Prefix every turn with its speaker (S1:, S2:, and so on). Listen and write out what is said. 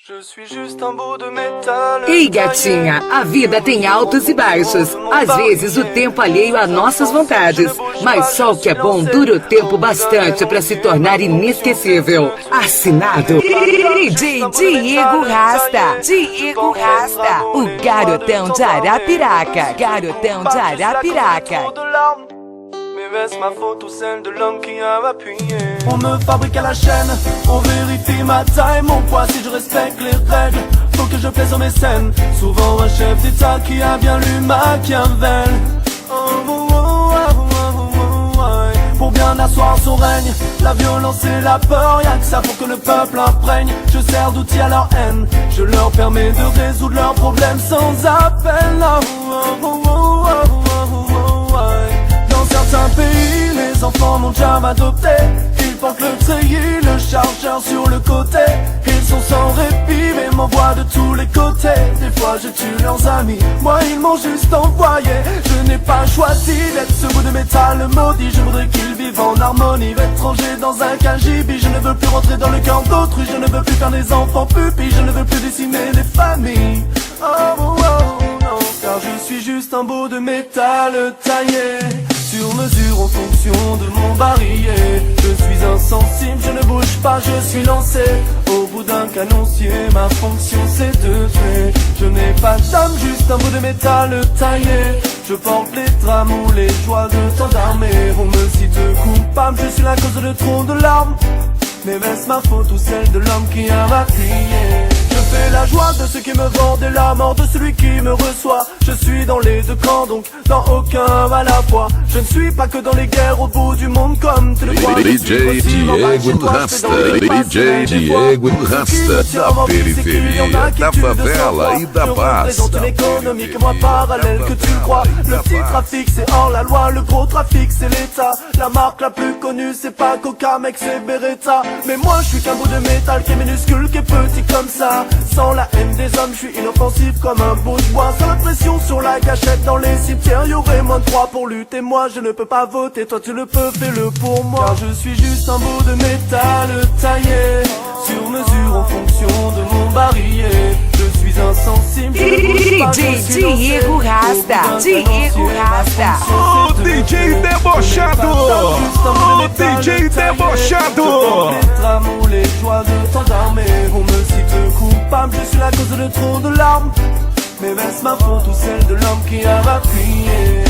S1: Je suis juste un bout de métal.
S2: Ei, gatinha, a vida tem altos e baixos. Às vezes o tempo alheio a nossas vontades. Mas só o que é bom dura o tempo bastante para se tornar inesquecível. Assinado DJ Diego Rasta. Diego Rasta, o garotão de Arapiraca. Garotão de Arapiraca.
S1: Mais est-ce ma faute ou celle de l'homme qui a appuyé?
S3: On me fabrique à la chaîne, on vérifie ma taille, mon poids si je respecte les règles. Faut que je plaise aux mécènes, souvent un chef d'état qui a bien lu Machiavel. Pour bien asseoir son règne, la violence et la peur, y'a que ça pour que le peuple imprègne. Je sers d'outil à leur haine, je leur permets de résoudre leurs problèmes sans appel. Dans certains pays, les enfants n'ont jamais adopté. Ils portent le treillis, le chargeur sur le côté. Ils sont sans répit, mais m'envoient de tous les côtés. Des fois je tue leurs amis, moi ils m'ont juste envoyé. Je n'ai pas choisi d'être ce bout de métal maudit. Je voudrais qu'ils vivent en harmonie, étrangers dans un KGB. Je ne veux plus rentrer dans le cœur d'autrui. Je ne veux plus faire des enfants pupilles. Je ne veux plus décimer des familles. Oh non, car je suis juste un bout de métal taillé sur mesure en fonction de mon barillet. Je suis insensible, je ne bouge pas, je suis lancé au bout d'un canoncier. Ma fonction c'est de tuer. Je n'ai pas d'âme, juste un bout de métal taillé. Je porte les drames ou les joies de tant d'armées. On me cite coupable, je suis la cause de trop de larmes. Mais est-ce ma faute ou celle de l'homme qui a appuyé? Je fais la joie de ceux qui me vendent et la mort de celui qui me reçoit. Je suis dans les deux camps, donc dans aucun à la fois. Je ne suis pas que dans les guerres au bout du monde comme tu le crois.
S4: DJ Diego Rasta, DJ Diego Rasta, da periferia, da favela e da paz.
S3: Une économie que moi parallèle que tu le crois. Le petit trafic c'est hors la loi, le gros trafic c'est l'État. La marque la plus connue c'est pas Coca mec c'est Beretta. Mais moi je suis qu'un bout de métal qui est minuscule, qui est petit comme ça. Sans la haine des hommes, je suis inoffensif comme un bout de bois. Sans la pression sur la gâchette dans les cimetières, y'aurait moins de 3 pour lutter. Moi je ne peux pas voter, toi tu le peux, fais-le pour moi. Car je suis juste un bout de métal taillé sur mesure en fonction de mon barillet. Je suis insensible, je ne bouge pas, je suis
S2: Diego Rasta. Diego Rasta.
S4: O DJ debochado! O DJ debochado!
S3: Les drames ou les joies de tant d'armées. On me cite coupable, je suis la cause de trop de larmes. Mais est-ce ma faute ou celle de l'homme qui a appuyé?